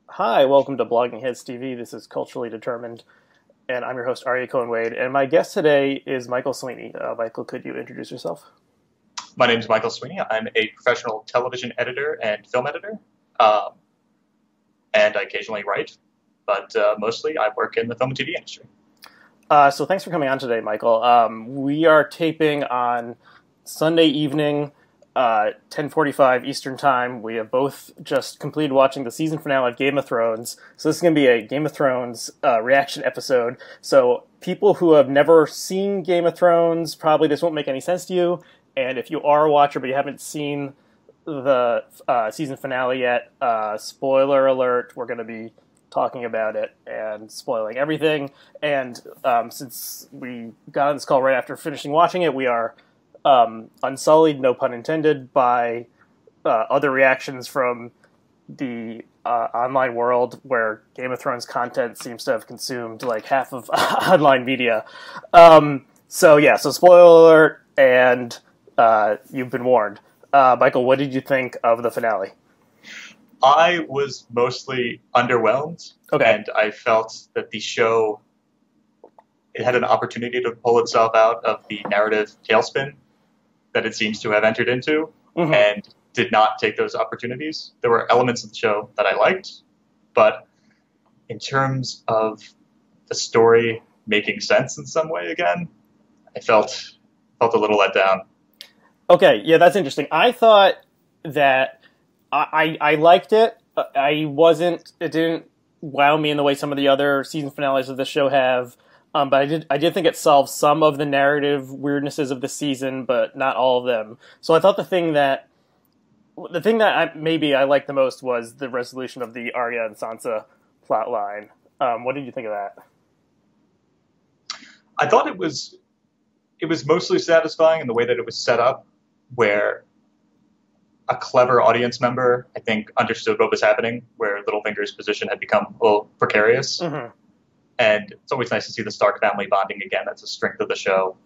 Hi, welcome to Blogging Heads TV. This is Culturally Determined, and I'm your host, Aryeh Cohen-Wade, and my guest today is Michael Sweeney. Michael, could you introduce yourself? My name is Michael Sweeney. I'm a professional television editor and film editor, um, and I occasionally write, but mostly I work in the film and TV industry. So thanks for coming on today, Michael. We are taping on Sunday evening, 10:45 Eastern Time. We have both just completed watching the season finale of Game of Thrones. So this is going to be a Game of Thrones reaction episode. So people who have never seen Game of Thrones, probably this won't make any sense to you. And if you are a watcher but you haven't seen the season finale yet, spoiler alert, we're going to be talking about it and spoiling everything. And since we got on this call right after finishing watching it, we are unsullied, no pun intended, by other reactions from the online world where Game of Thrones content seems to have consumed like half of online media. So spoiler alert, and you've been warned. Michael, what did you think of the finale? I was mostly underwhelmed, Okay. and I felt that the show it had an opportunity to pull itself out of the narrative tailspin that it seems to have entered into, and did not take those opportunities. There were elements of the show that I liked, but in terms of the story making sense in some way again, I felt a little let down. Okay, yeah, that's interesting. I thought that I liked it. It didn't wow me in the way some of the other season finales of the show have. But I did think it solved some of the narrative weirdnesses of the season, but not all of them. So I thought the thing that maybe I liked the most was the resolution of the Arya and Sansa plot line. What did you think of that? I thought it was mostly satisfying in the way that it was set up, where a clever audience member, I think, understood what was happening, where Littlefinger's position had become a little precarious. And it's always nice to see the Stark family bonding again. That's a strength of the show.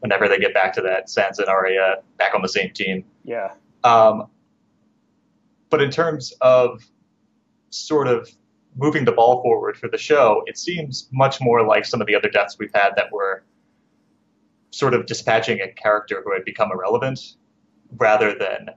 Whenever they get back to that, Sansa and Arya back on the same team. Yeah. But in terms of sort of moving the ball forward for the show, it seems much more like some of the other deaths we've had that were sort of dispatching a character who had become irrelevant, rather than,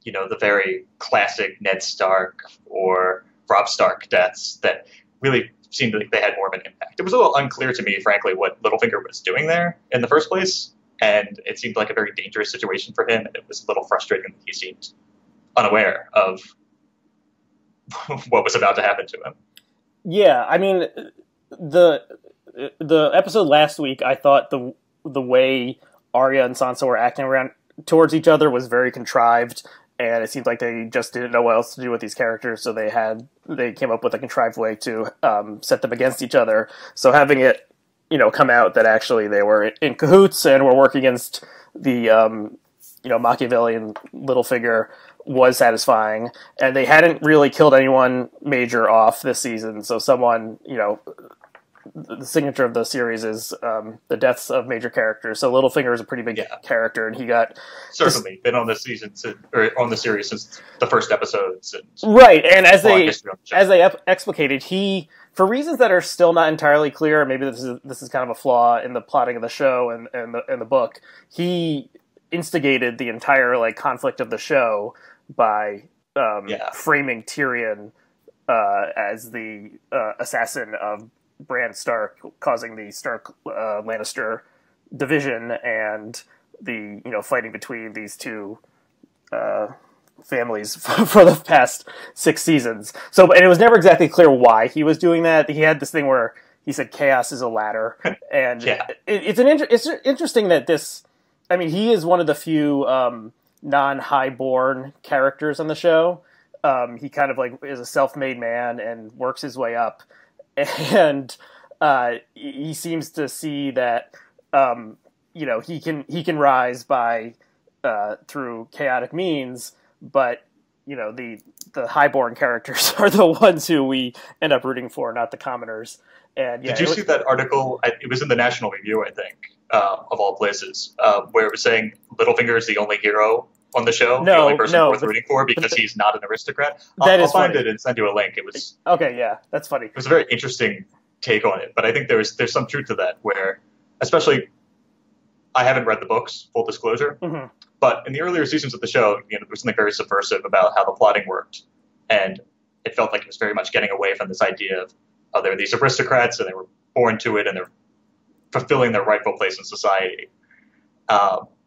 the very classic Ned Stark or Robb Stark deaths that really seemed like they had more of an impact. It was a little unclear to me, frankly, what Littlefinger was doing there in the first place, and it seemed like a very dangerous situation for him, and it was a little frustrating that he seemed unaware of what was about to happen to him. Yeah, I mean, the episode last week, I thought the way Arya and Sansa were acting around towards each other was very contrived, and it seemed like they just didn't know what else to do with these characters, so they came up with a contrived way to set them against each other. So having it, come out that actually they were in cahoots and were working against the Machiavellian Littlefinger was satisfying, and they hadn't really killed anyone major off this season. So someone, the signature of the series is the deaths of major characters. So Littlefinger is a pretty big character, and he got certainly been on the season or on the series since the first episodes. Right, and as they explicated, he, for reasons that are still not entirely clear, maybe this is kind of a flaw in the plotting of the show and the book, he instigated the entire conflict of the show by framing Tyrion as the assassin of Bran Stark, causing the Stark Lannister division and the fighting between these two families for the past 6 seasons. So, and it was never exactly clear why he was doing that. He had this thing where he said chaos is a ladder, and it's interesting that this. I mean, he is one of the few non-highborn characters on the show. He kind of is a self-made man and works his way up. And he seems to see that he can rise by through chaotic means, but the highborn characters are the ones who we end up rooting for, not the commoners. And did you see that article? It was in the National Review, I think, of all places, where it was saying Littlefinger is the only hero on the show. No, the only person no, worth rooting for because he's not an aristocrat. That I'll is find funny. it and send you a link. It was Okay, yeah, that's funny. It was a very interesting take on it, but I think there's some truth to that. Where, especially, I haven't read the books. Full disclosure, but in the earlier seasons of the show, there was something very subversive about how the plotting worked, and it felt like it was very much getting away from this idea of, oh, there are these aristocrats and they were born to it and they're fulfilling their rightful place in society.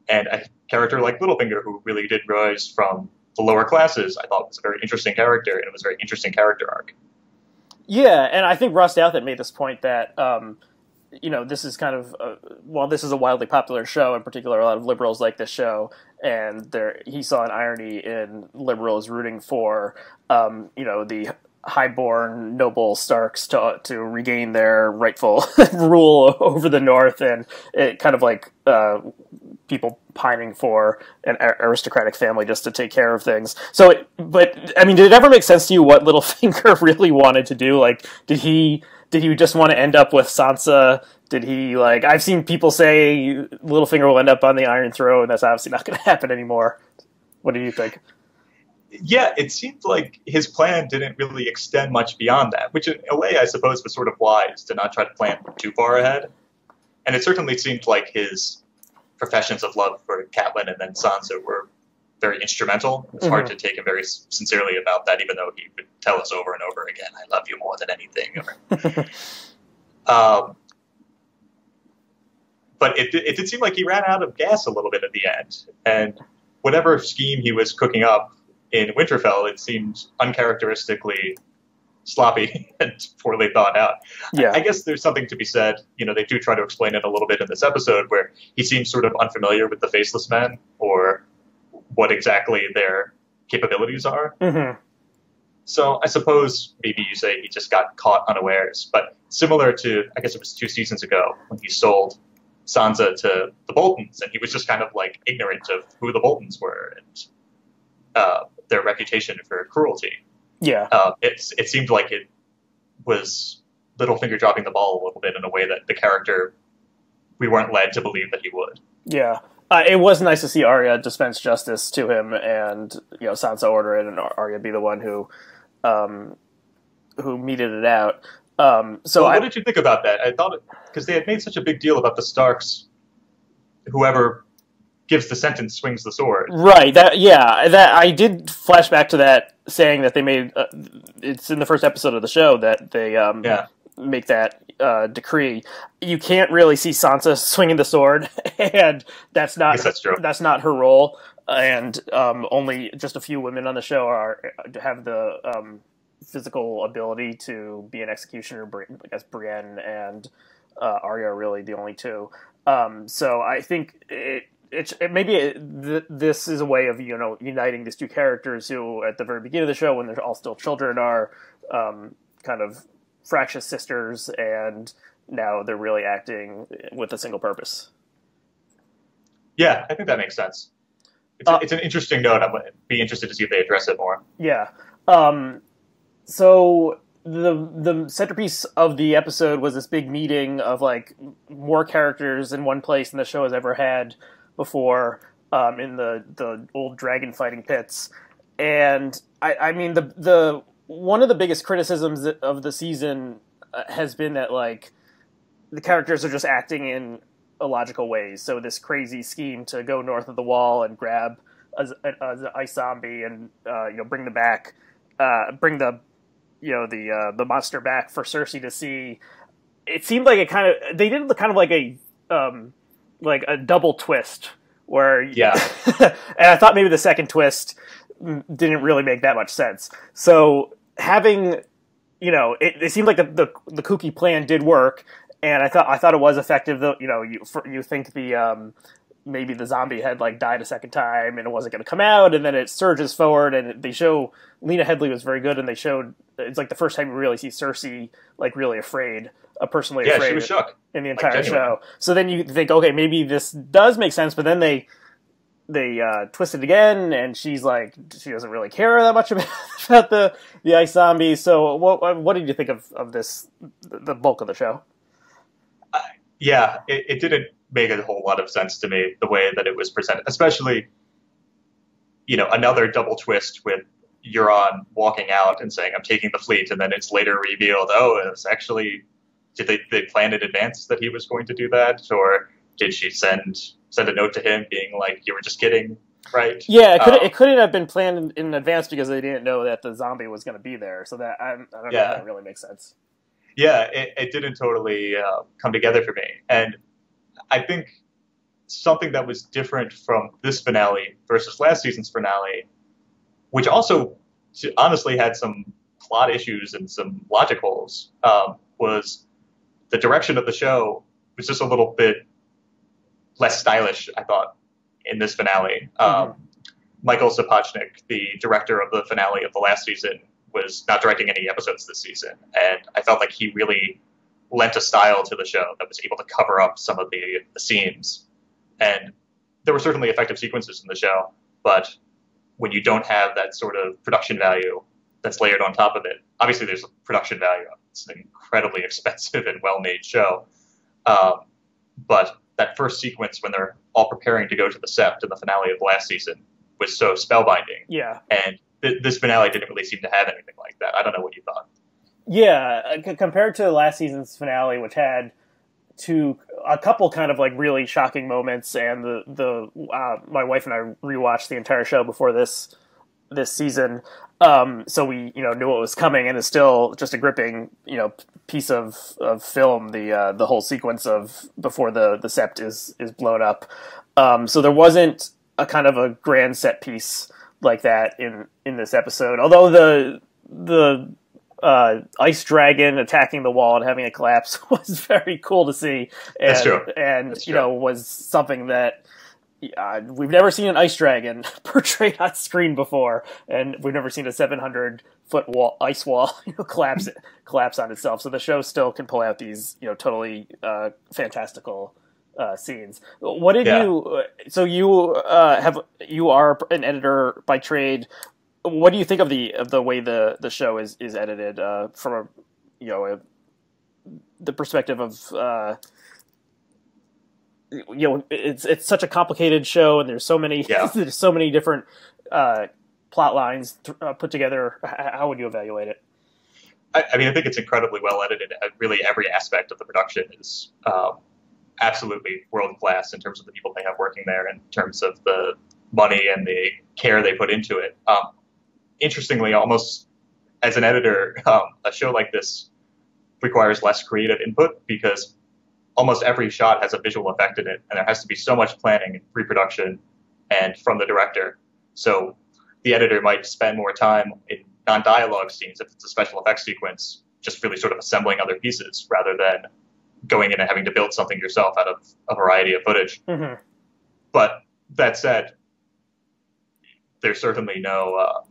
And a character like Littlefinger, who really did rise from the lower classes, I thought was a very interesting character, and it was a very interesting character arc. Yeah, and I think Ross Douthat made this point that, this is kind of, while this is a wildly popular show, in particular, a lot of liberals like this show, and he saw an irony in liberals rooting for, the highborn noble Starks to regain their rightful rule over the North, and it kind of like people pining for an aristocratic family just to take care of things. So, but I mean, did it ever make sense to you what Littlefinger really wanted to do? Like, did he just want to end up with Sansa? Did he, like, I've seen people say Littlefinger will end up on the Iron Throne, and that's obviously not going to happen anymore. What do you think? Yeah, it seemed like his plan didn't really extend much beyond that, which in a way I suppose was sort of wise to not try to plan too far ahead. And it certainly seemed like his professions of love for Catelyn and then Sansa were very instrumental. It's hard to take him very sincerely about that, even though he would tell us over and over again, I love you more than anything. But it did seem like he ran out of gas a little bit at the end. And whatever scheme he was cooking up in Winterfell, it seemed uncharacteristically sloppy and poorly thought out. Yeah. I guess there's something to be said. They do try to explain it a little bit in this episode where he seems sort of unfamiliar with the Faceless Men or what exactly their capabilities are. So I suppose maybe you say he just got caught unawares. But similar to, I guess it was 2 seasons ago when he sold Sansa to the Boltons, and he was just kind of like ignorant of who the Boltons were and their reputation for cruelty. Yeah. It seemed like it was Littlefinger dropping the ball a little bit in a way that the character, we weren't led to believe that he would. Yeah. It was nice to see Arya dispense justice to him and, Sansa order it and Arya be the one who meted it out. What did you think about that? I thought, because they had made such a big deal about the Starks, whoever gives the sentence swings the sword. Right. That I did flash back to that, saying that they made it's in the first episode of the show that they make that decree. You can't really see Sansa swinging the sword, and that's not true. That's not her role. And only just a few women on the show have the physical ability to be an executioner. I guess Brienne and Arya are really the only two. So I think this is a way of uniting these two characters who at the very beginning of the show, when they're all still children, are kind of fractious sisters, and now they're really acting with a single purpose. Yeah, I think that makes sense. It's an interesting note. I'm be interested to see if they address it more. Yeah. So the centerpiece of the episode was this big meeting of like more characters in one place than the show has ever had before, in the old dragon fighting pits. And I mean the one of the biggest criticisms of the season has been that like the characters are just acting in illogical ways. So this crazy scheme to go north of the wall and grab an ice zombie and bring them back, bring the monster back for Cersei to see. It seemed like they did kind of like a double twist where and I thought maybe the second twist didn't really make that much sense. So having it seemed like the kooky plan did work, and I thought it was effective. Though you think maybe the zombie had like died a second time and it wasn't going to come out, and then it surges forward, and they show Lena Headey was very good, and they showed it's like the first time we really see Cersei like really afraid, personally afraid. Yeah, she was shook in the entire show. So then you think, okay, maybe this does make sense, but then they twist it again, and she's like, she doesn't really care that much about the ice zombie. So what did you think of this, the bulk of the show? It didn't make a whole lot of sense to me, the way that it was presented, especially another double twist with Euron walking out and saying, "I'm taking the fleet," and then it's later revealed, oh, it was actually, did they plan in advance that he was going to do that, or did she send a note to him being like, "You were just kidding"? Right. Yeah, it couldn't have been planned in advance because they didn't know that the zombie was going to be there. So that I don't know if that really makes sense. Yeah, it didn't totally come together for me, and I think something that was different from this finale versus last season's finale, which also honestly had some plot issues and some logic holes, was the direction of the show was just a little bit less stylish, I thought, in this finale. Michael Sapochnik, the director of the finale of the last season, was not directing any episodes this season, and I felt like he really lent a style to the show that was able to cover up some of the seams. And there were certainly effective sequences in the show, but when you don't have that sort of production value that's layered on top of it, obviously there's a production value. It's an incredibly expensive and well-made show. But that first sequence when they're all preparing to go to the Sept in the finale of last season was so spellbinding. Yeah. And this finale didn't really seem to have anything like that. I don't know what you thought. Yeah, compared to last season's finale, which had a couple kind of like really shocking moments, and my wife and I rewatched the entire show before this season, so we knew what was coming, and it's still just a gripping piece of film, the whole sequence of before the Sept is blown up. So there wasn't a kind of a grand set piece like that in this episode, although the ice dragon attacking the wall and having it collapse was very cool to see. And, That's true. And That's true. Was something that we've never seen an ice dragon portrayed on screen before, and we've never seen a 700-foot ice wall collapse on itself. So the show still can pull out these totally fantastical scenes. What did you? So you are an editor by trade. What do you think of the way the show is edited from the perspective of it's such a complicated show, and there's so many there's so many different plot lines put together. How would you evaluate it? I mean, I think it's incredibly well edited. Really, every aspect of the production is absolutely world class in terms of the people they have working there, in terms of the money and the care they put into it. Interestingly, almost as an editor, a show like this requires less creative input because almost every shot has a visual effect in it, and there has to be so much planning and pre-production and from the director. So the editor might spend more time in non-dialogue scenes if it's a special effects sequence, just really sort of assembling other pieces rather than going in and having to build something yourself out of a variety of footage. Mm-hmm. But that said, there's certainly no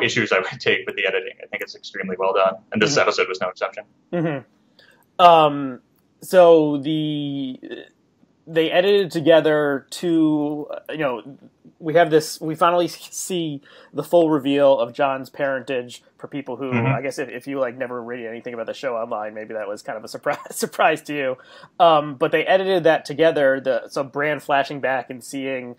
issues I would take with the editing. I think it's extremely well done, and this episode was no exception. Mm-hmm. So they edited together to, we finally see the full reveal of Jon's parentage for people who, I guess if you never read anything about the show online, maybe that was kind of a surprise to you. But they edited that together, so Bran flashing back and seeing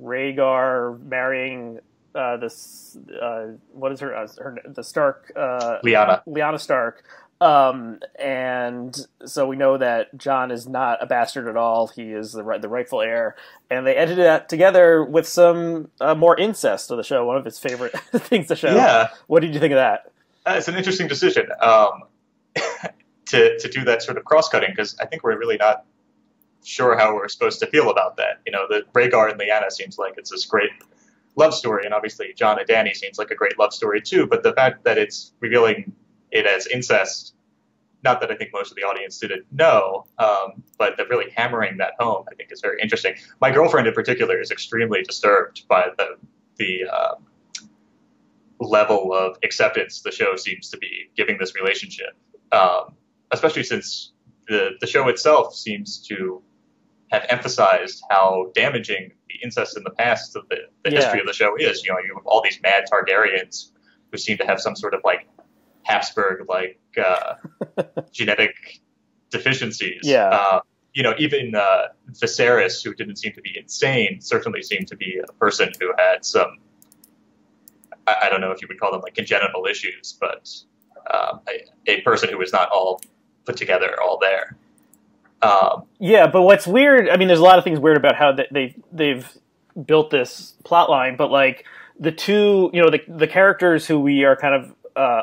Rhaegar marrying what is the Stark, Lyanna Stark. And so we know that Jon is not a bastard at all. He is the rightful heir. And they edited that together with some more incest of the show, one of his favorite things to show. Yeah. What did you think of that? It's an interesting decision to do that sort of cross-cutting, because I think we're really not sure how we're supposed to feel about that. The Rhaegar and Lyanna seems like it's this great love story, and obviously Jon and Dany seems like a great love story too, but the fact that it's revealing it as incest, not that I think most of the audience didn't know, but they're really hammering that home, I think, is very interesting. My girlfriend in particular is extremely disturbed by the level of acceptance the show seems to be giving this relationship, especially since the show itself seems to have emphasized how damaging the incest in the past of the history of the show is. You have all these mad Targaryens who seem to have some sort of Habsburg genetic deficiencies. even Viserys, who didn't seem to be insane, certainly seemed to be a person who had some, I don't know if you would call them like congenital issues, but a person who was not all put together, all there. Yeah, but what's weird, I mean, there's a lot of things weird about how they've built this plot line, but like the two, the characters who we are kind of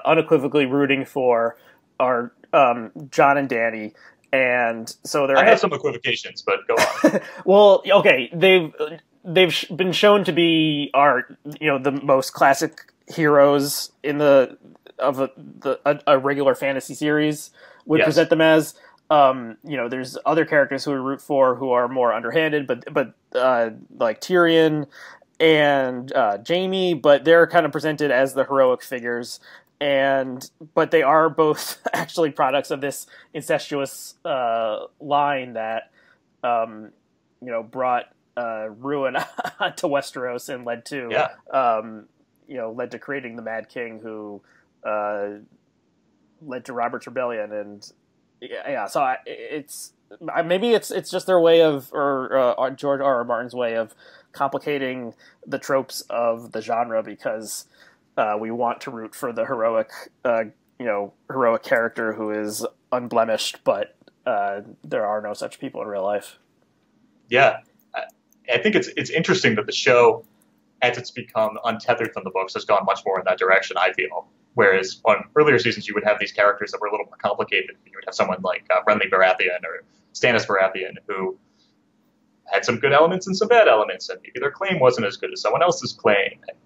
unequivocally rooting for are Jon and Dany, and so they're... I have some equivocations, but go on. Well, okay, they've been shown to be the most classic heroes in a regular fantasy series would present them as. There's other characters who we root for who are more underhanded, but like Tyrion and Jaime, but they're kind of presented as the heroic figures, but they are both actually products of this incestuous line that brought ruin to Westeros and led to creating the Mad King, who led to Robert's Rebellion. And so maybe it's just their way of, or George R.R. Martin's way of complicating the tropes of the genre, because we want to root for the heroic character who is unblemished, but there are no such people in real life. Yeah, I think it's interesting that the show, as it's become untethered from the books, has gone much more in that direction, I feel. Whereas on earlier seasons, you would have these characters that were a little more complicated. You would have someone like Renly Baratheon or Stannis Baratheon, who had some good elements and some bad elements, and maybe their claim wasn't as good as someone else's claim. And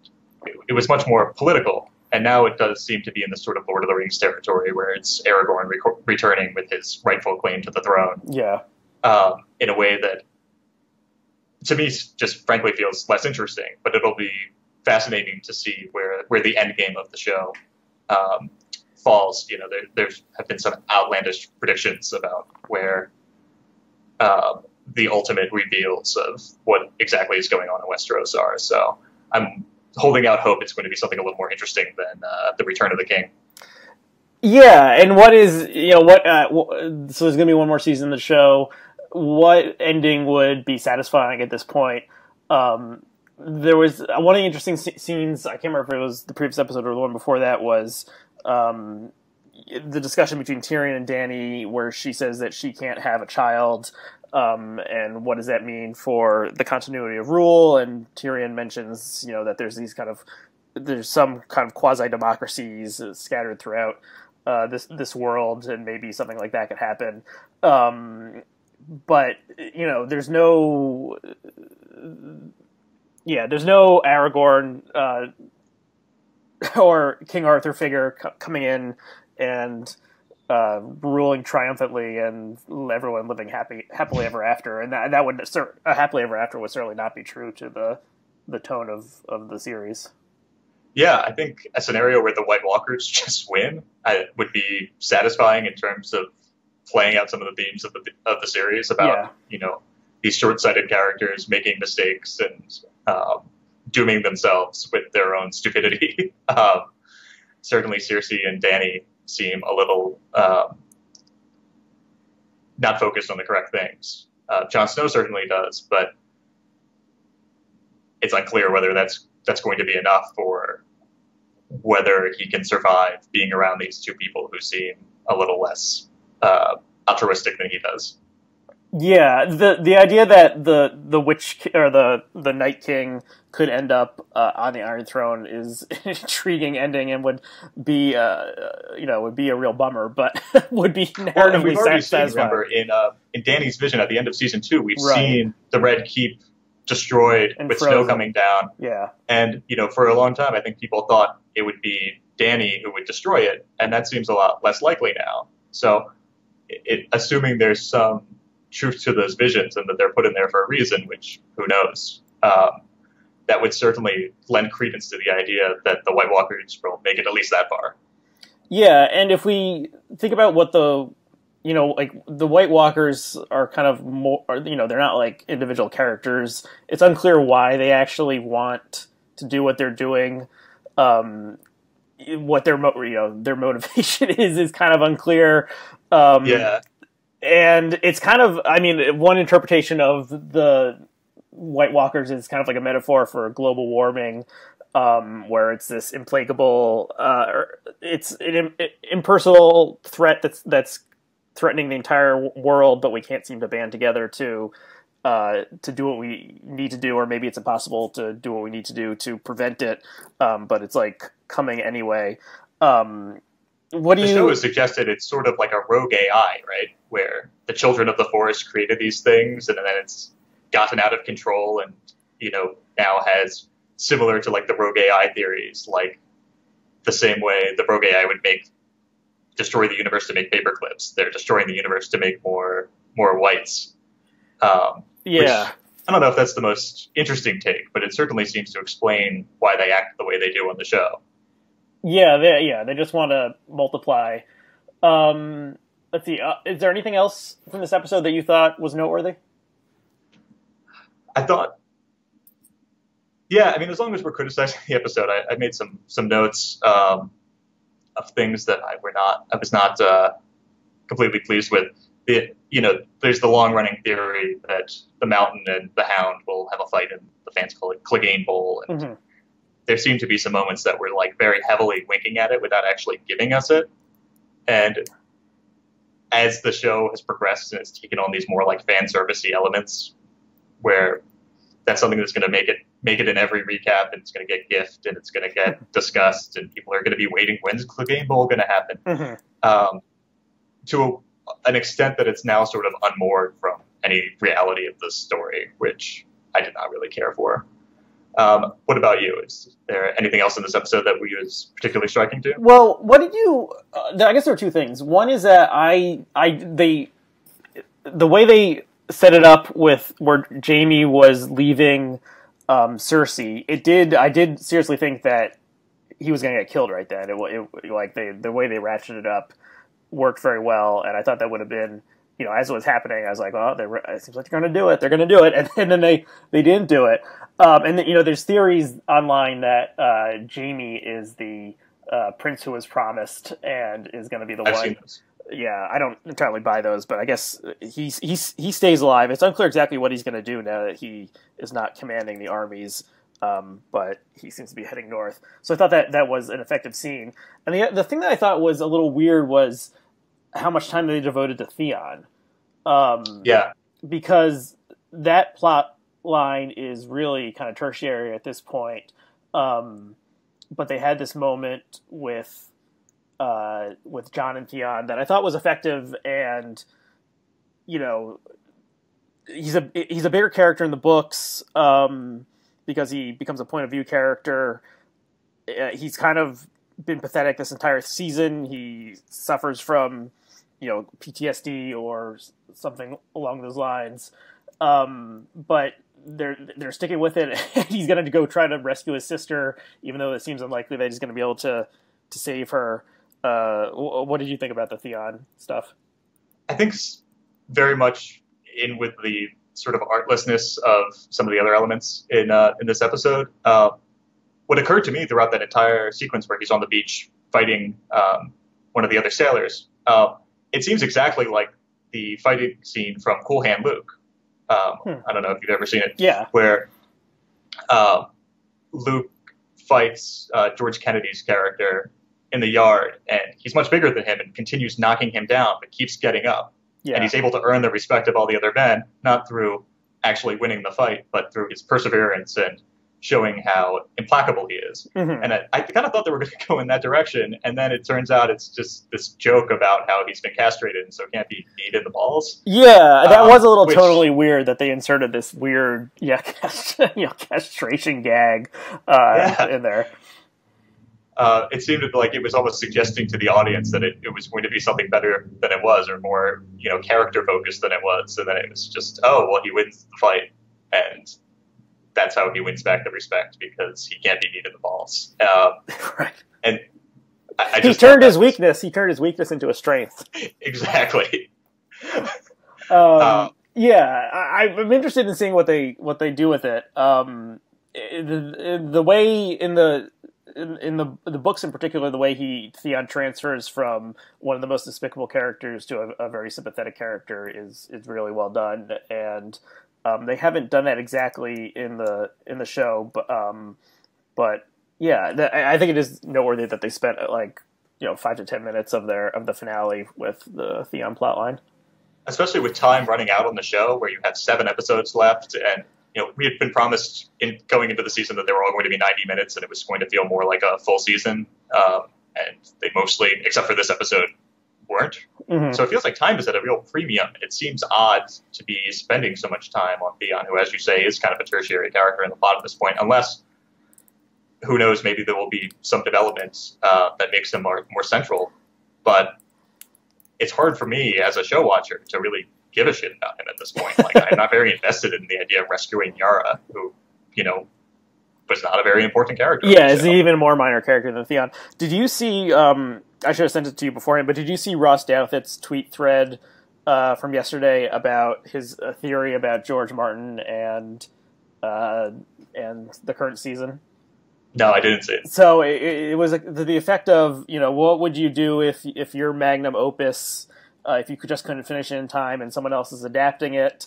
it was much more political. And now it does seem to be in this sort of Lord of the Rings territory, where it's Aragorn returning with his rightful claim to the throne. Yeah. In a way that, to me, just frankly feels less interesting. But it'll be fascinating to see where the end game of the show falls. There have been some outlandish predictions about where the ultimate reveals of what exactly is going on in Westeros are. So I'm holding out hope it's going to be something a little more interesting than the Return of the King. Yeah, and what is so there's going to be one more season of the show. What ending would be satisfying at this point? There was one of the interesting scenes, I can't remember if it was the previous episode or the one before that, was the discussion between Tyrion and Dany, where she says that she can't have a child, and what does that mean for the continuity of rule? And Tyrion mentions, that there's some kind of quasi-democracies scattered throughout this world, and maybe something like that could happen. But there's no Aragorn or King Arthur figure coming in and ruling triumphantly and everyone living happily ever after. And that would a happily ever after would certainly not be true to the tone of the series. Yeah, I think a scenario where the White Walkers just win would be satisfying in terms of playing out some of the themes of the series about these short-sighted characters making mistakes and dooming themselves with their own stupidity. Certainly Cersei and Dany seem a little not focused on the correct things. Jon Snow certainly does, but it's unclear whether that's going to be enough, or whether he can survive being around these two people who seem a little less altruistic than he does. Yeah, the idea that the Witch or the Night King could end up on the Iron Throne is an intriguing ending, and would be a real bummer, but would be narratively satisfying. Remember, in Dany's vision at the end of season 2, we've seen the Red Keep destroyed and with frozen. Snow coming down. Yeah, and for a long time, I think people thought it would be Dany who would destroy it, and that seems a lot less likely now. So, assuming there's some truth to those visions and that they're put in there for a reason, which who knows, that would certainly lend credence to the idea that the White Walkers will make it at least that far. Yeah, and if we think about what the White Walkers are kind of more, they're not like individual characters. It's unclear why they actually want to do what they're doing. What their motivation is kind of unclear. And it's kind of, I mean, one interpretation of the White Walkers is kind of like a metaphor for global warming, where it's this implacable, it's an impersonal threat that's threatening the entire world, but we can't seem to band together to do what we need to do, or maybe it's impossible to do what we need to do to prevent it, but it's like coming anyway. What do the you? show has suggested it's sort of like a rogue AI, right? Where the children of the forest created these things, and then it's gotten out of control, and now has similar to like the rogue AI theories, like the same way the rogue AI would destroy the universe to make paper clips. They're destroying the universe to make more whites. Which, I don't know if that's the most interesting take, but it certainly seems to explain why they act the way they do on the show. Yeah, they just want to multiply. Let's see. Is there anything else from this episode that you thought was noteworthy? I thought, yeah, I mean, as long as we're criticizing the episode, I made some notes of things that I was not completely pleased with. There's the long-running theory that the Mountain and the Hound will have a fight, and the fans call it Clegane Bowl, and there seem to be some moments that were like very heavily winking at it without actually giving us it. And as the show has progressed and it's taken on these more like fan servicey elements, where that's something that's going to make it in every recap, and it's going to get gifted, and it's going to get discussed, and people are going to be waiting, when's Clegane Bowl going to happen? To an extent that it's now sort of unmoored from any reality of the story, which I did not really care for. What about you? Is there anything else in this episode that was particularly striking to you? Well, what did you? I guess there are two things. One is that the way they set it up with where Jamie was leaving Cersei, I did seriously think that he was going to get killed right then. The way they ratcheted it up worked very well, and I thought that would have been, as it was happening, I was like, oh, it seems like they're going to do it. They're going to do it, and then they didn't do it. And then, there's theories online that Jamie is the prince who was promised and is going to be the one. I've seen those. Yeah, I don't entirely buy those, but I guess he stays alive. It's unclear exactly what he's going to do now that he is not commanding the armies, but he seems to be heading north. So I thought that was an effective scene. And the thing that I thought was a little weird was how much time they devoted to Theon. Because that plot line is really kind of tertiary at this point. But they had this moment with Jon and Theon that I thought was effective, and he's a bigger character in the books because he becomes a point of view character. He's kind of been pathetic this entire season. He suffers from PTSD or something along those lines, but they're sticking with it. He's going to go try to rescue his sister, even though it seems unlikely that he's going to be able to save her. What did you think about the Theon stuff? I think very much in with the sort of artlessness of some of the other elements in this episode. What occurred to me throughout that entire sequence where he's on the beach fighting one of the other sailors, it seems exactly like the fighting scene from Cool Hand Luke. I don't know if you've ever seen it. Yeah. Where Luke fights George Kennedy's character in the yard, and he's much bigger than him and continues knocking him down, but keeps getting up. Yeah. And he's able to earn the respect of all the other men, not through actually winning the fight, but through his perseverance and showing how implacable he is. And I kind of thought they were going to go in that direction, and then it turns out it's just this joke about how he's been castrated and so can't be kneed in the balls. Yeah, that was a little totally weird that they inserted this weird castration gag in there. It seemed like it was almost suggesting to the audience that it was going to be something better than it was, or more, character focused than it was. And then it was just, he wins the fight, and that's how he wins back the respect, because he can't be kneed in the balls. Right. And he turned his weakness into a strength. Exactly. I'm interested in seeing what they do with it. The way in the in the books in particular, the way Theon transfers from one of the most despicable characters to a very sympathetic character is really well done, and they haven't done that exactly in the show, but yeah, I think it is noteworthy that they spent like 5 to 10 minutes of the finale with the Theon plotline. Especially with time running out on the show, where you had 7 episodes left, and we had been promised going into the season that they were all going to be 90 minutes, and it was going to feel more like a full season. And they mostly, except for this episode, weren't. Mm-hmm. So it feels like time is at a real premium. It seems odd to be spending so much time on Theon, who, as you say, is kind of a tertiary character in the plot at this point, unless, who knows, maybe there will be some development that makes him more central. But it's hard for me as a show watcher to really give a shit about him at this point. Like, I'm not very invested in the idea of rescuing Yara, who, was not a very important character. Yeah, is an even more minor character than Theon. Did you see, I should have sent it to you beforehand, but did you see Ross Douthat's tweet thread from yesterday about his theory about George Martin and the current season? No, I didn't see it. So it was the effect of, what would you do if your magnum opus, if you couldn't finish it in time and someone else is adapting it,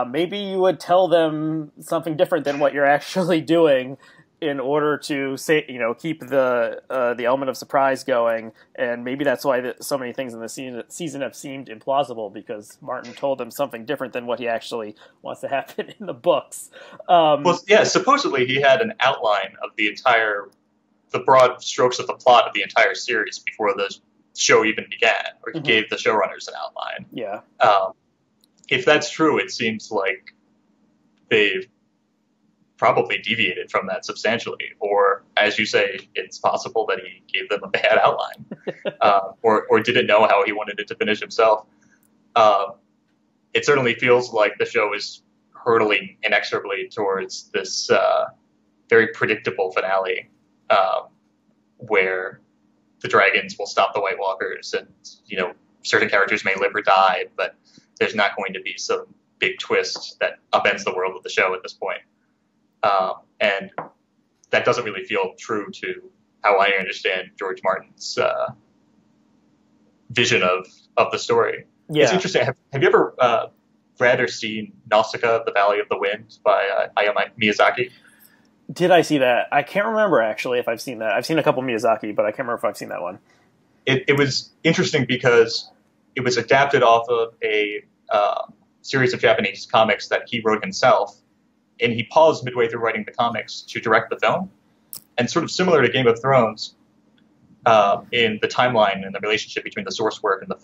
maybe you would tell them something different than what you're actually doing in order to say, keep the element of surprise going. And maybe that's why so many things in the season have seemed implausible, because Martin told them something different than what he actually wants to happen in the books. Well, yeah, supposedly he had an outline of the broad strokes of the plot of the entire series before the show even began, or he gave the showrunners an outline. Yeah. If that's true, it seems like they've probably deviated from that substantially, or, as you say, it's possible that he gave them a bad outline, or didn't know how he wanted it to finish himself. It certainly feels like the show is hurtling inexorably towards this very predictable finale, where the dragons will stop the White Walkers, and certain characters may live or die, but there's not going to be some big twist that upends the world of the show at this point. And that doesn't really feel true to how I understand George Martin's vision of the story. Yeah. It's interesting. Have you ever read or seen Nausicaa, The Valley of the Wind by Hayao Miyazaki? Did I see that? I can't remember, actually, if I've seen that. I've seen a couple Miyazaki, but I can't remember if I've seen that one. It was interesting because it was adapted off of a series of Japanese comics that he wrote himself, and he paused midway through writing the comics to direct the film. And sort of similar to Game of Thrones, in the timeline and the relationship between the source work and the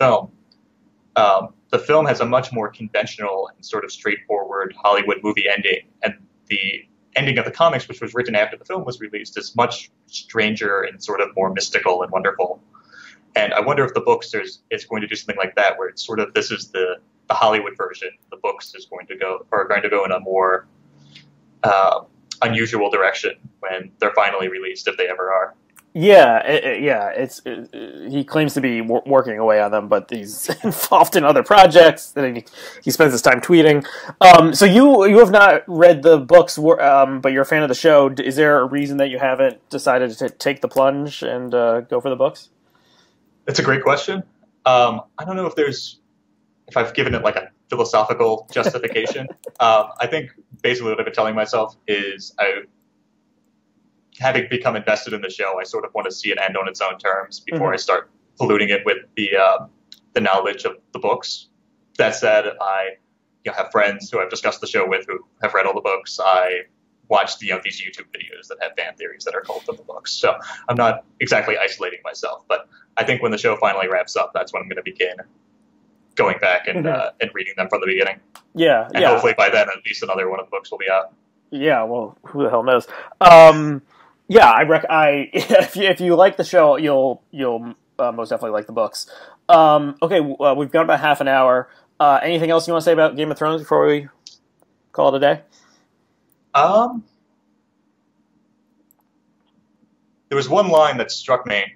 film has a much more conventional and sort of straightforward Hollywood movie ending. And the ending of the comics, which was written after the film was released, is much stranger and sort of more mystical and wonderful. And I wonder if the books it's going to do something like that, where it's sort of, this is the Hollywood version. The books are going to go in a more unusual direction when they're finally released, if they ever are. Yeah, he claims to be working away on them, but he's involved in other projects, and he spends his time tweeting. So you have not read the books, but you're a fan of the show. Is there a reason that you haven't decided to take the plunge and go for the books? That's a great question. I don't know if I've given it like a philosophical justification. I think basically what I've been telling myself is having become invested in the show, I sort of want to see it end on its own terms before I start polluting it with the knowledge of the books. That said, I have friends who I've discussed the show with who have read all the books. I watched these YouTube videos that have fan theories that are cult of the books. So I'm not exactly isolating myself, but I think when the show finally wraps up, that's when I'm going to begin going back and reading them from the beginning. Yeah, and hopefully by then at least another one of the books will be out. Yeah, well, who the hell knows? Yeah, if you like the show, you'll most definitely like the books. Okay, we've got about half an hour. Anything else you want to say about Game of Thrones before we call it a day? There was one line that struck me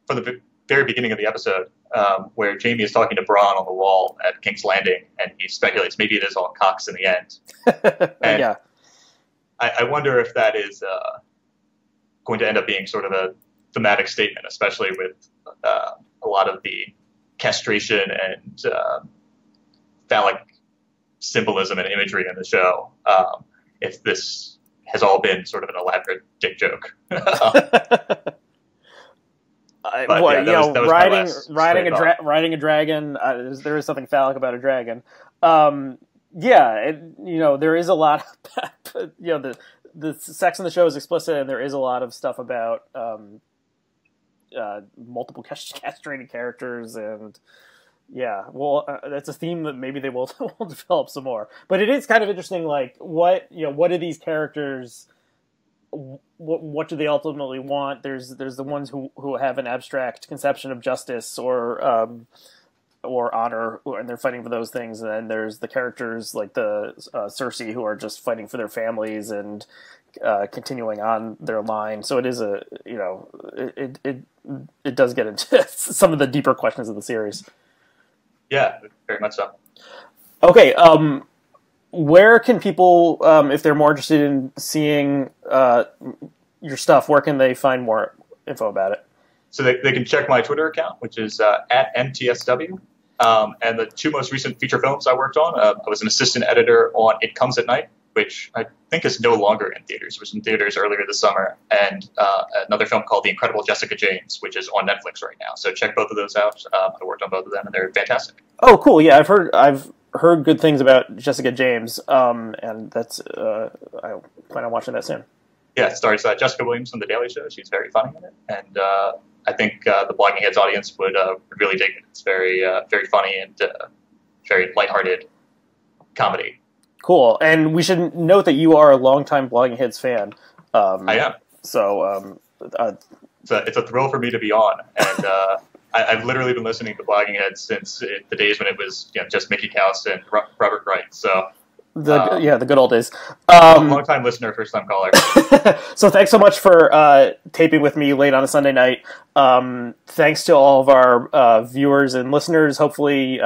from the very beginning of the episode, where Jaime is talking to Bronn on the wall at King's Landing, and he speculates maybe it is all cocks in the end. And yeah. I wonder if that is going to end up being sort of a thematic statement, especially with a lot of the castration and phallic symbolism and imagery in the show. If this has all been sort of an elaborate dick joke. Riding a dragon. There is something phallic about a dragon. There is a lot of, the sex in the show is explicit, and there is a lot of stuff about multiple castrated characters, and that's a theme that maybe they will develop some more. But it is kind of interesting, like what do these characters, what do they ultimately want? There's the ones who have an abstract conception of justice or honor, and they're fighting for those things. And then there's the characters like the Cersei, who are just fighting for their families and continuing on their line. So it is it does get into some of the deeper questions of the series. Yeah, very much so. Okay, where can people, if they're more interested in seeing your stuff, where can they find more info about it? So they can check my Twitter account, which is at MTSW. And the two most recent feature films I worked on, I was an assistant editor on It Comes at Night, which I think is no longer in theaters. It was in theaters earlier this summer. And another film called The Incredible Jessica James, which is on Netflix right now. So check both of those out. I worked on both of them, and they're fantastic. Oh, cool. Yeah, I've heard good things about Jessica James, and that's I plan on watching that soon. Yeah, it stars Jessica Williams from The Daily Show. She's very funny in it, and I think the Blogging Heads audience would really dig it. It's very very funny and very lighthearted comedy. Cool, and we should note that you are a longtime Blogging Heads fan. I am. So it's a thrill for me to be on, and I've literally been listening to Blogging Heads since the days when it was just Mickey Kaus and Robert Wright. So the good old days. Long time listener, first time caller. So thanks so much for taping with me late on a Sunday night. Thanks to all of our viewers and listeners. Hopefully,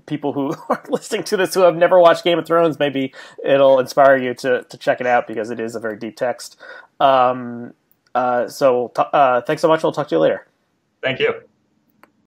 people who are listening to this who have never watched Game of Thrones, maybe it'll inspire you to check it out, because it is a very deep text. So thanks so much. We'll talk to you later. Thank you.